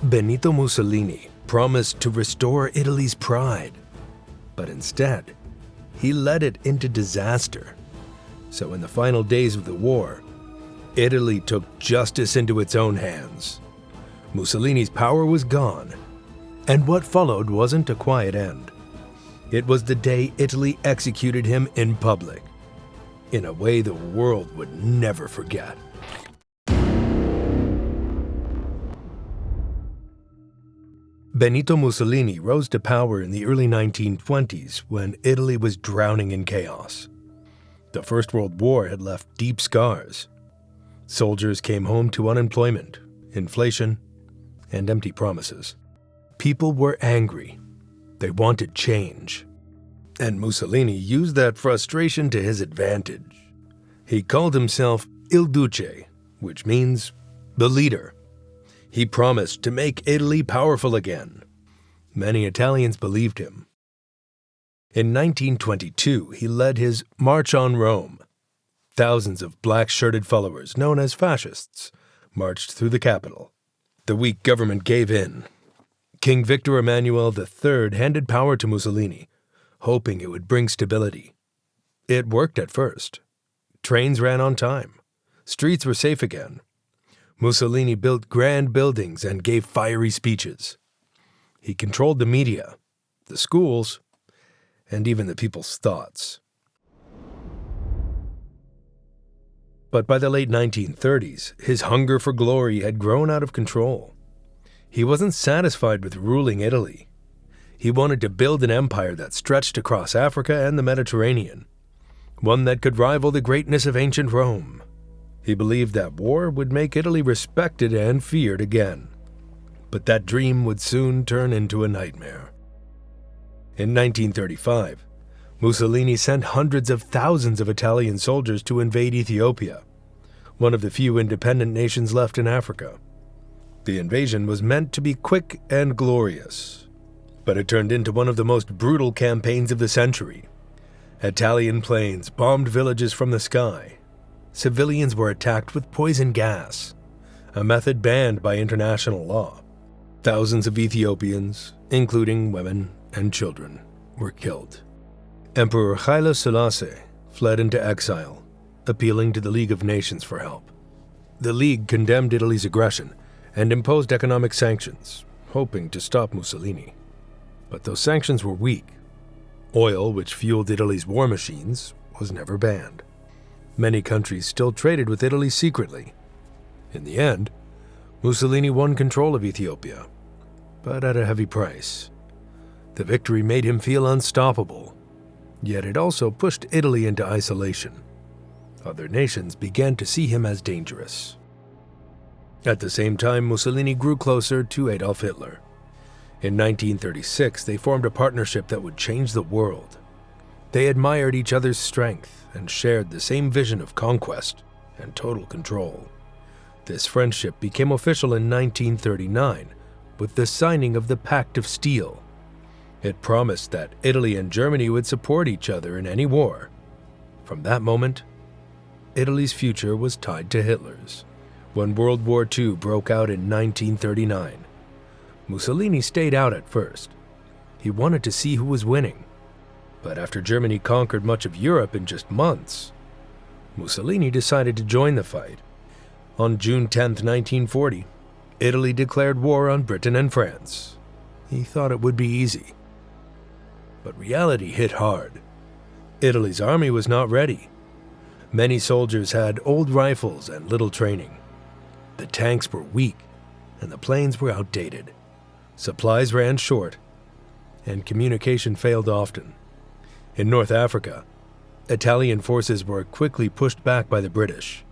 Benito Mussolini promised to restore Italy's pride, but instead, he led it into disaster. So in the final days of the war, Italy took justice into its own hands. Mussolini's power was gone, and what followed wasn't a quiet end. It was the day Italy executed him in public, in a way the world would never forget. Benito Mussolini rose to power in the early 1920s when Italy was drowning in chaos. The First World War had left deep scars. Soldiers came home to unemployment, inflation, and empty promises. People were angry. They wanted change. And Mussolini used that frustration to his advantage. He called himself Il Duce, which means the leader. He promised to make Italy powerful again. Many Italians believed him. In 1922, he led his March on Rome. Thousands of black-shirted followers, known as fascists, marched through the capital. The weak government gave in. King Victor Emmanuel III handed power to Mussolini, hoping it would bring stability. It worked at first. Trains ran on time. Streets were safe again. Mussolini built grand buildings and gave fiery speeches. He controlled the media, the schools, and even the people's thoughts. But by the late 1930s, his hunger for glory had grown out of control. He wasn't satisfied with ruling Italy. He wanted to build an empire that stretched across Africa and the Mediterranean, one that could rival the greatness of ancient Rome. He believed that war would make Italy respected and feared again. But that dream would soon turn into a nightmare. In 1935, Mussolini sent hundreds of thousands of Italian soldiers to invade Ethiopia, one of the few independent nations left in Africa. The invasion was meant to be quick and glorious, but it turned into one of the most brutal campaigns of the century. Italian planes bombed villages from the sky. Civilians were attacked with poison gas, a method banned by international law. Thousands of Ethiopians, including women and children, were killed. Emperor Haile Selassie fled into exile, appealing to the League of Nations for help. The League condemned Italy's aggression and imposed economic sanctions, hoping to stop Mussolini. But those sanctions were weak. Oil, which fueled Italy's war machines, was never banned. Many countries still traded with Italy secretly. In the end, Mussolini won control of Ethiopia, but at a heavy price. The victory made him feel unstoppable, yet it also pushed Italy into isolation. Other nations began to see him as dangerous. At the same time, Mussolini grew closer to Adolf Hitler. In 1936, they formed a partnership that would change the world. They admired each other's strength and shared the same vision of conquest and total control. This friendship became official in 1939 with the signing of the Pact of Steel. It promised that Italy and Germany would support each other in any war. From that moment, Italy's future was tied to Hitler's. When World War II broke out in 1939, Mussolini stayed out at first. He wanted to see who was winning. But after Germany conquered much of Europe in just months, Mussolini decided to join the fight. On June 10, 1940, Italy declared war on Britain and France. He thought it would be easy. But reality hit hard. Italy's army was not ready. Many soldiers had old rifles and little training. The tanks were weak, and the planes were outdated. Supplies ran short, and communication failed often. In North Africa, Italian forces were quickly pushed back by the British.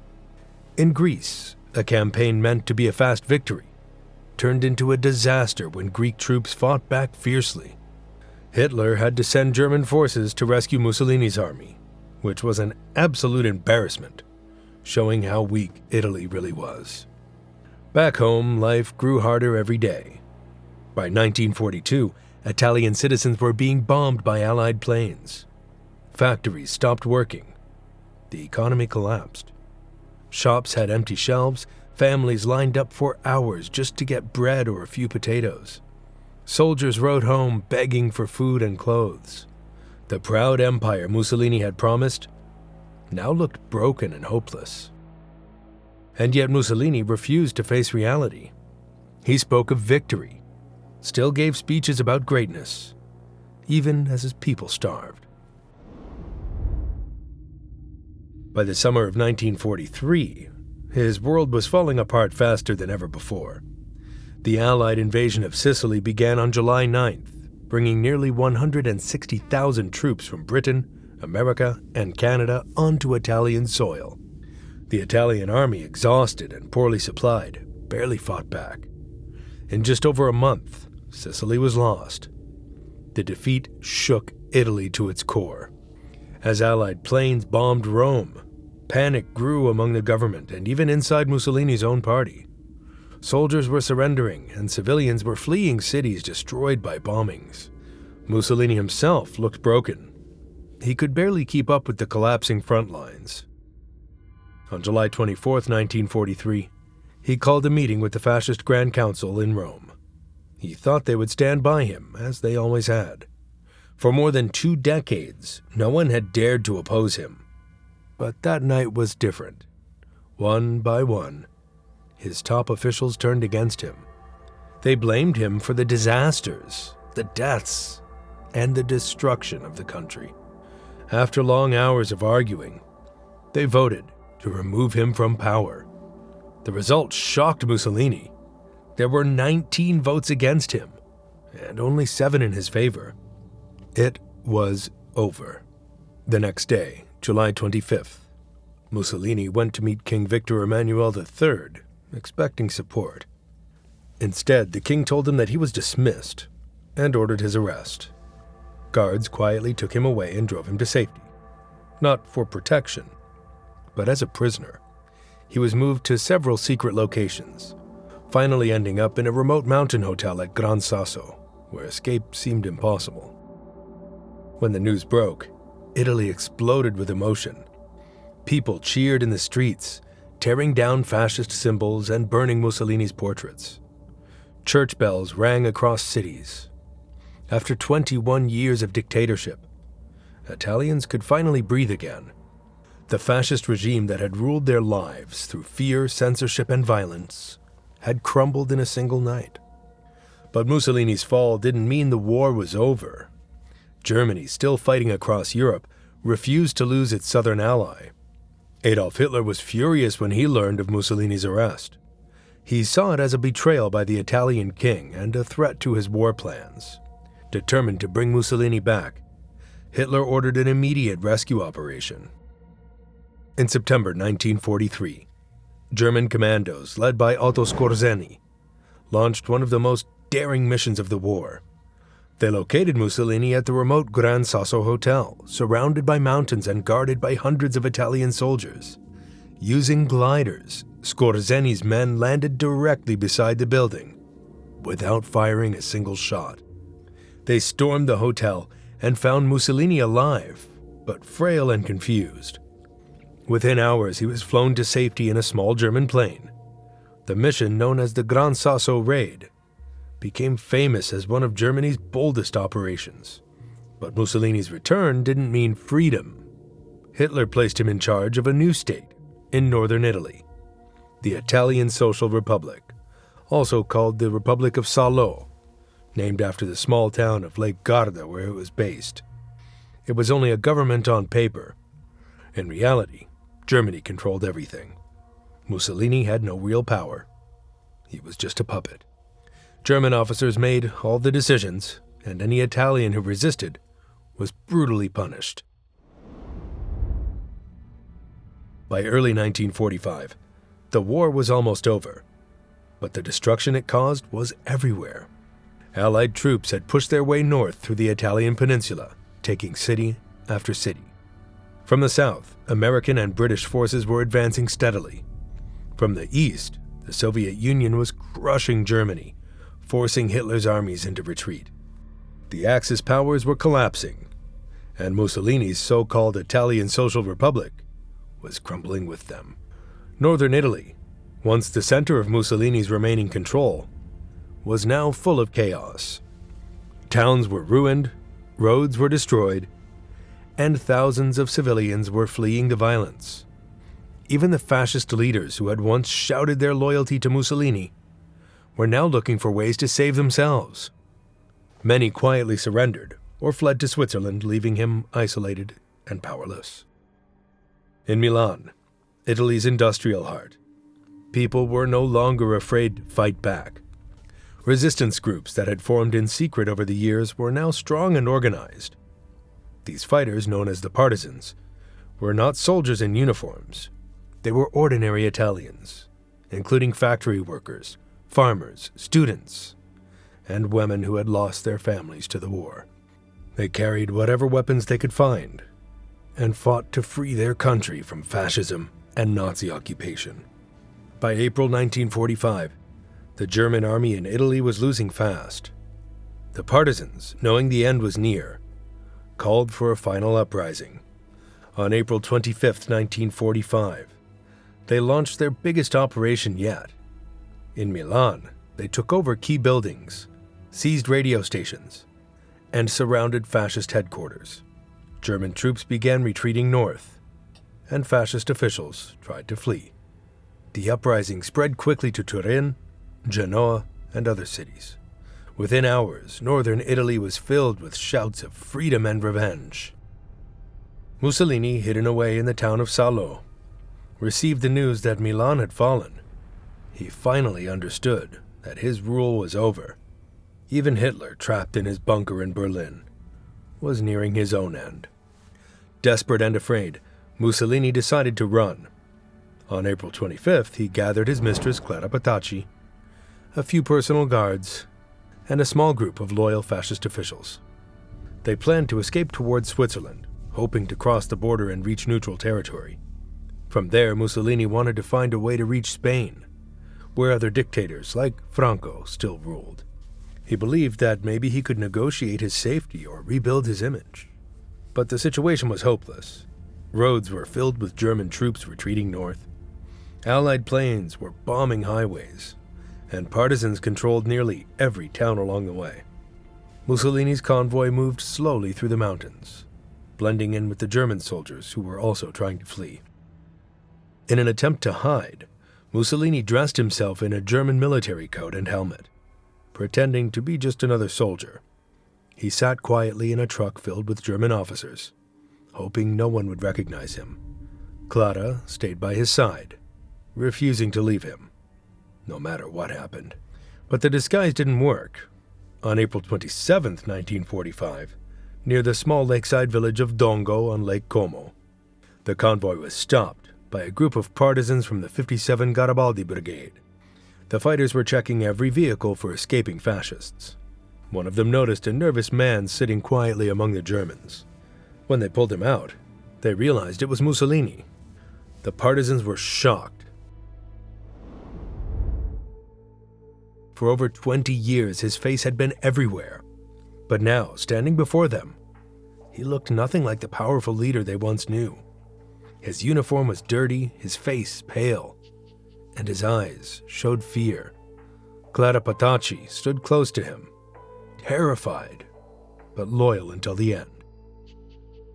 In Greece, a campaign meant to be a fast victory turned into a disaster when Greek troops fought back fiercely. Hitler had to send German forces to rescue Mussolini's army, which was an absolute embarrassment, showing how weak Italy really was. Back home, life grew harder every day. By 1942, Italian citizens were being bombed by Allied planes. Factories stopped working. The economy collapsed. Shops had empty shelves, Families lined up for hours just to get bread or a few potatoes. Soldiers rode home begging for food and clothes. The proud empire Mussolini had promised now looked broken and hopeless. And yet Mussolini refused to face reality. He spoke of victory, still gave speeches about greatness, even as his people starved. By the summer of 1943, his world was falling apart faster than ever before. The Allied invasion of Sicily began on July 9th, bringing nearly 160,000 troops from Britain, America, and Canada onto Italian soil. The Italian army, exhausted and poorly supplied, barely fought back. In just over a month, Sicily was lost. The defeat shook Italy to its core. As Allied planes bombed Rome, panic grew among the government and even inside Mussolini's own party. Soldiers were surrendering and civilians were fleeing cities destroyed by bombings. Mussolini himself looked broken. He could barely keep up with the collapsing front lines. On July 24, 1943, he called a meeting with the Fascist Grand Council in Rome. He thought they would stand by him, as they always had. For more than 2 decades, no one had dared to oppose him. But that night was different. One by one, his top officials turned against him. They blamed him for the disasters, the deaths, and the destruction of the country. After long hours of arguing, they voted to remove him from power. The result shocked Mussolini. There were 19 votes against him, and only 7 in his favor. It was over. The next day, July 25th, Mussolini went to meet King Victor Emmanuel III, expecting support. Instead, the king told him that he was dismissed and ordered his arrest. Guards quietly took him away and drove him to safety. Not for protection, but as a prisoner. He was moved to several secret locations, finally ending up in a remote mountain hotel at Gran Sasso, where escape seemed impossible. When the news broke, Italy exploded with emotion. People cheered in the streets, tearing down fascist symbols and burning Mussolini's portraits. Church bells rang across cities. After 21 years of dictatorship, Italians could finally breathe again. The fascist regime that had ruled their lives through fear, censorship, and violence had crumbled in a single night. But Mussolini's fall didn't mean the war was over. Germany, still fighting across Europe, refused to lose its southern ally. Adolf Hitler was furious when he learned of Mussolini's arrest. He saw it as a betrayal by the Italian king and a threat to his war plans. Determined to bring Mussolini back, Hitler ordered an immediate rescue operation. In September 1943, German commandos, led by Otto Skorzeny, launched one of the most daring missions of the war. They located Mussolini at the remote Gran Sasso Hotel, surrounded by mountains and guarded by hundreds of Italian soldiers. Using gliders, Skorzeny's men landed directly beside the building, without firing a single shot. They stormed the hotel and found Mussolini alive, but frail and confused. Within hours, he was flown to safety in a small German plane. The mission, known as the Gran Sasso Raid, became famous as one of Germany's boldest operations. But Mussolini's return didn't mean freedom. Hitler placed him in charge of a new state in northern Italy, the Italian Social Republic, also called the Republic of Salo, named after the small town of Lake Garda where it was based. It was only a government on paper. In reality, Germany controlled everything. Mussolini had no real power. He was just a puppet. German officers made all the decisions, and any Italian who resisted was brutally punished. By early 1945, the war was almost over, but the destruction it caused was everywhere. Allied troops had pushed their way north through the Italian peninsula, taking city after city. From the south, American and British forces were advancing steadily. From the east, the Soviet Union was crushing Germany, forcing Hitler's armies into retreat. The Axis powers were collapsing, and Mussolini's so-called Italian Social Republic was crumbling with them. Northern Italy, once the center of Mussolini's remaining control, was now full of chaos. Towns were ruined, roads were destroyed, and thousands of civilians were fleeing the violence. Even the fascist leaders who had once shouted their loyalty to Mussolini were now looking for ways to save themselves. Many quietly surrendered or fled to Switzerland, leaving him isolated and powerless. In Milan, Italy's industrial heart, people were no longer afraid to fight back. Resistance groups that had formed in secret over the years were now strong and organized. These fighters, known as the partisans, were not soldiers in uniforms. They were ordinary Italians, including factory workers, farmers, students, and women who had lost their families to the war. They carried whatever weapons they could find and fought to free their country from fascism and Nazi occupation. By April 1945, the German army in Italy was losing fast. The partisans, knowing the end was near, called for a final uprising. On April 25, 1945, they launched their biggest operation yet. In Milan, they took over key buildings, seized radio stations, and surrounded fascist headquarters. German troops began retreating north, and fascist officials tried to flee. The uprising spread quickly to Turin, Genoa, and other cities. Within hours, northern Italy was filled with shouts of freedom and revenge. Mussolini, hidden away in the town of Salo, received the news that Milan had fallen. He finally understood that his rule was over. Even Hitler, trapped in his bunker in Berlin, was nearing his own end. Desperate and afraid, Mussolini decided to run. On April 25th, he gathered his mistress Clara Petacci, a few personal guards, and a small group of loyal fascist officials. They planned to escape towards Switzerland, hoping to cross the border and reach neutral territory. From there, Mussolini wanted to find a way to reach Spain, where other dictators like Franco still ruled. He believed that maybe he could negotiate his safety or rebuild his image. But the situation was hopeless. Roads were filled with German troops retreating north. Allied planes were bombing highways, and partisans controlled nearly every town along the way. Mussolini's convoy moved slowly through the mountains, blending in with the German soldiers who were also trying to flee. In an attempt to hide, Mussolini dressed himself in a German military coat and helmet, pretending to be just another soldier. He sat quietly in a truck filled with German officers, hoping no one would recognize him. Clara stayed by his side, refusing to leave him, no matter what happened. But the disguise didn't work. On April 27, 1945, near the small lakeside village of Dongo on Lake Como, the convoy was stopped by a group of partisans from the 57 Garibaldi Brigade. The fighters were checking every vehicle for escaping fascists. One of them noticed a nervous man sitting quietly among the Germans. When they pulled him out, they realized it was Mussolini. The partisans were shocked. For over 20 years, his face had been everywhere. But now, standing before them, he looked nothing like the powerful leader they once knew. His uniform was dirty, his face pale, and his eyes showed fear. Clara Petacci stood close to him, terrified, but loyal until the end.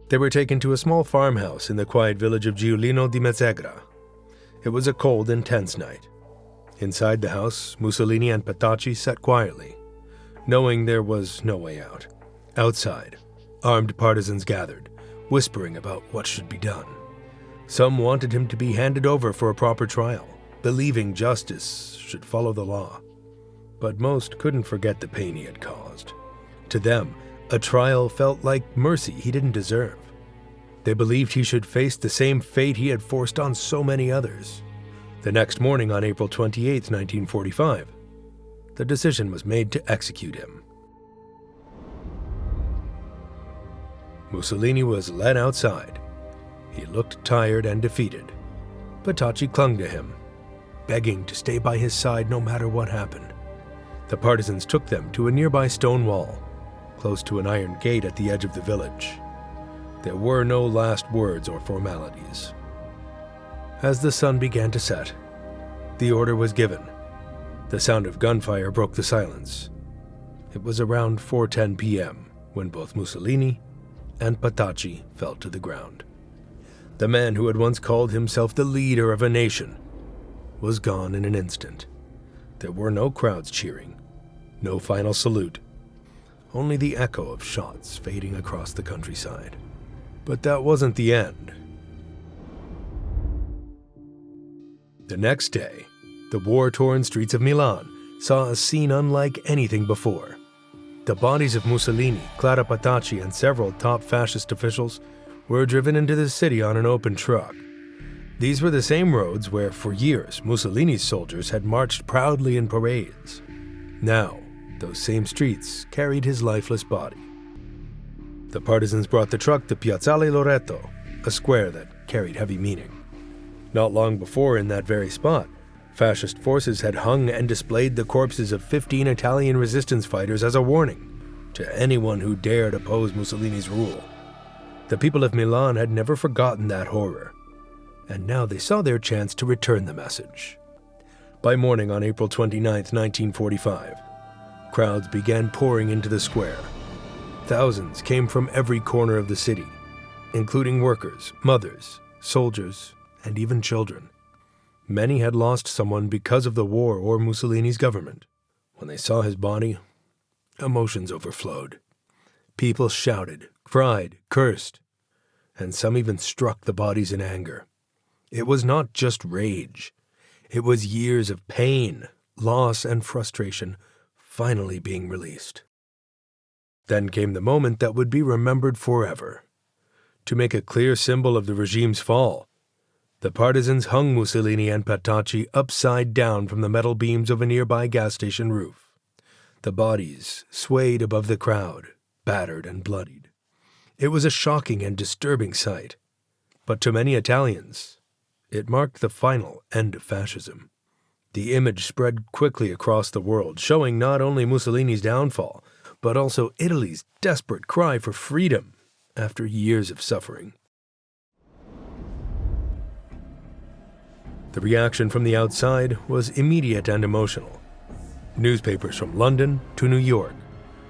They were taken to a small farmhouse in the quiet village of Giulino di Mezzegra. It was a cold and tense night. Inside the house, Mussolini and Petacci sat quietly, knowing there was no way out. Outside, armed partisans gathered, whispering about what should be done. Some wanted him to be handed over for a proper trial, believing justice should follow the law. But most couldn't forget the pain he had caused. To them, a trial felt like mercy he didn't deserve. They believed he should face the same fate he had forced on so many others. The next morning, on April 28, 1945, the decision was made to execute him. Mussolini was led outside. He looked tired and defeated. Petacci clung to him, begging to stay by his side no matter what happened. The partisans took them to a nearby stone wall, close to an iron gate at the edge of the village. There were no last words or formalities. As the sun began to set, The order was given. The sound of gunfire broke the silence. It was around 4:10 p.m. when both Mussolini and Petacci fell to the ground. The man who had once called himself the leader of a nation was gone in an instant. There were no crowds cheering, no final salute, only the echo of shots fading across the countryside. But that wasn't the end. The next day, the war-torn streets of Milan saw a scene unlike anything before. The bodies of Mussolini, Clara Petacci, and several top fascist officials were driven into the city on an open truck. These were the same roads where, for years, Mussolini's soldiers had marched proudly in parades. Now, those same streets carried his lifeless body. The partisans brought the truck to Piazzale Loreto, a square that carried heavy meaning. Not long before, in that very spot, fascist forces had hung and displayed the corpses of 15 Italian resistance fighters as a warning to anyone who dared oppose Mussolini's rule. The people of Milan had never forgotten that horror, and now they saw their chance to return the message. By morning on April 29, 1945, crowds began pouring into the square. Thousands came from every corner of the city, including workers, mothers, soldiers, and even children. Many had lost someone because of the war or Mussolini's government. When they saw his body, emotions overflowed. People shouted, cried, cursed, and some even struck the bodies in anger. It was not just rage. It was years of pain, loss, and frustration finally being released. Then came the moment that would be remembered forever. To make a clear symbol of the regime's fall, the partisans hung Mussolini and Petacci upside down from the metal beams of a nearby gas station roof. The bodies swayed above the crowd, battered and bloodied. It was a shocking and disturbing sight, but to many Italians, it marked the final end of fascism. The image spread quickly across the world, showing not only Mussolini's downfall, but also Italy's desperate cry for freedom after years of suffering. The reaction from the outside was immediate and emotional. Newspapers from London to New York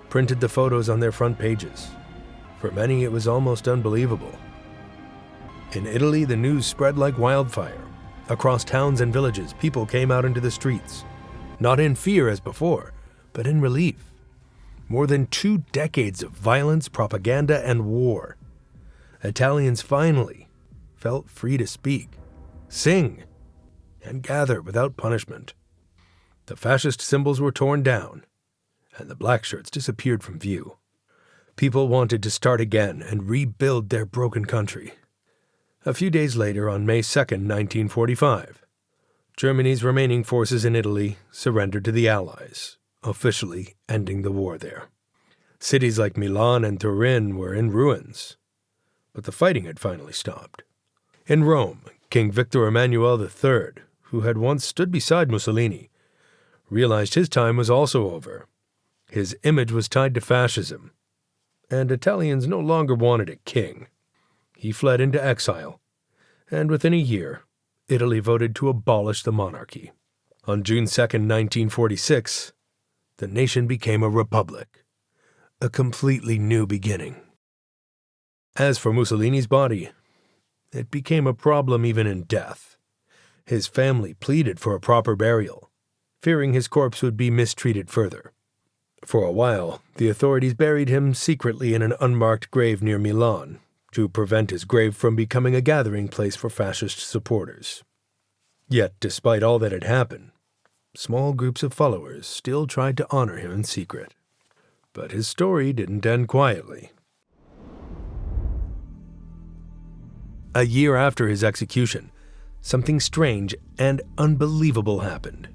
printed the photos on their front pages. For many, it was almost unbelievable. In Italy, the news spread like wildfire. Across towns and villages, people came out into the streets, not in fear as before, but in relief. More than 2 decades of violence, propaganda, and war. Italians finally felt free to speak, sing, and gather without punishment. The fascist symbols were torn down, and the black shirts disappeared from view. People wanted to start again and rebuild their broken country. A few days later, on May 2, 1945, Germany's remaining forces in Italy surrendered to the Allies, officially ending the war there. Cities like Milan and Turin were in ruins, but the fighting had finally stopped. In Rome, King Victor Emmanuel III, who had once stood beside Mussolini, realized his time was also over. His image was tied to fascism, and Italians no longer wanted a king. He fled into exile, and within a year, Italy voted to abolish the monarchy. On June 2, 1946, the nation became a republic, a completely new beginning. As for Mussolini's body, it became a problem even in death. His family pleaded for a proper burial, fearing his corpse would be mistreated further. For a while, the authorities buried him secretly in an unmarked grave near Milan, to prevent his grave from becoming a gathering place for fascist supporters. Yet, despite all that had happened, small groups of followers still tried to honor him in secret. But his story didn't end quietly. A year after his execution, something strange and unbelievable happened.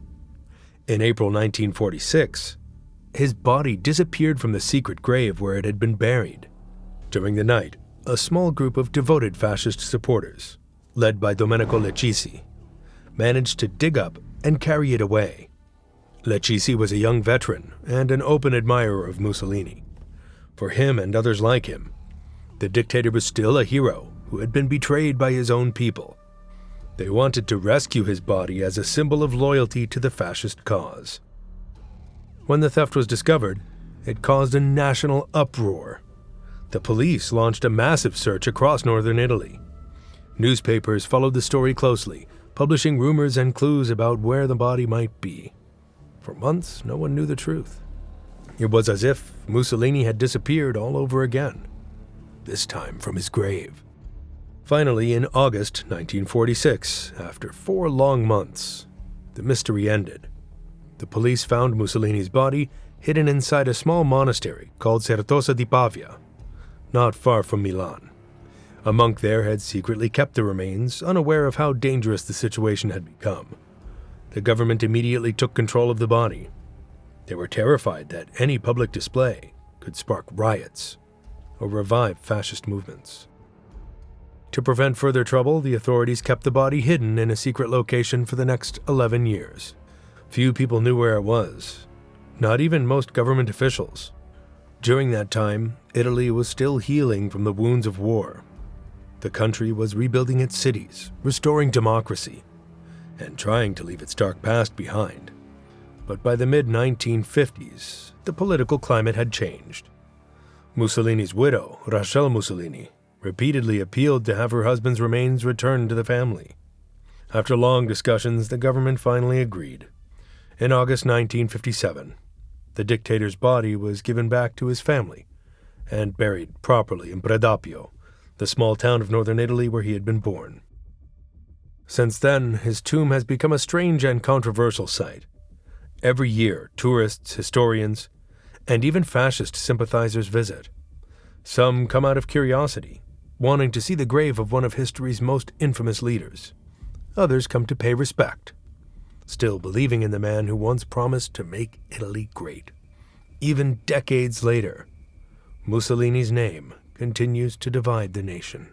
In April 1946, his body disappeared from the secret grave where it had been buried. During the night, a small group of devoted fascist supporters, led by Domenico Lecisi, managed to dig up and carry it away. Lecisi was a young veteran and an open admirer of Mussolini. For him and others like him, the dictator was still a hero who had been betrayed by his own people. They wanted to rescue his body as a symbol of loyalty to the fascist cause. When the theft was discovered, it caused a national uproar. The police launched a massive search across northern Italy. Newspapers followed the story closely, publishing rumors and clues about where the body might be. For months, no one knew the truth. It was as if Mussolini had disappeared all over again, this time from his grave. Finally, in August 1946, after 4 long months, the mystery ended. The police found Mussolini's body hidden inside a small monastery called Certosa di Pavia, not far from Milan. A monk there had secretly kept the remains, unaware of how dangerous the situation had become. The government immediately took control of the body. They were terrified that any public display could spark riots or revive fascist movements. To prevent further trouble, the authorities kept the body hidden in a secret location for the next 11 years. Few people knew where it was, not even most government officials. During that time, Italy was still healing from the wounds of war. The country was rebuilding its cities, restoring democracy, and trying to leave its dark past behind. But by the mid-1950s, the political climate had changed. Mussolini's widow, Rachel Mussolini, repeatedly appealed to have her husband's remains returned to the family. After long discussions, the government finally agreed. In August 1957, the dictator's body was given back to his family and buried properly in Predappio, the small town of northern Italy where he had been born. Since then, his tomb has become a strange and controversial sight. Every year, tourists, historians, and even fascist sympathizers visit. Some come out of curiosity, wanting to see the grave of one of history's most infamous leaders. Others come to pay respect, still believing in the man who once promised to make Italy great. Even decades later, Mussolini's name continues to divide the nation.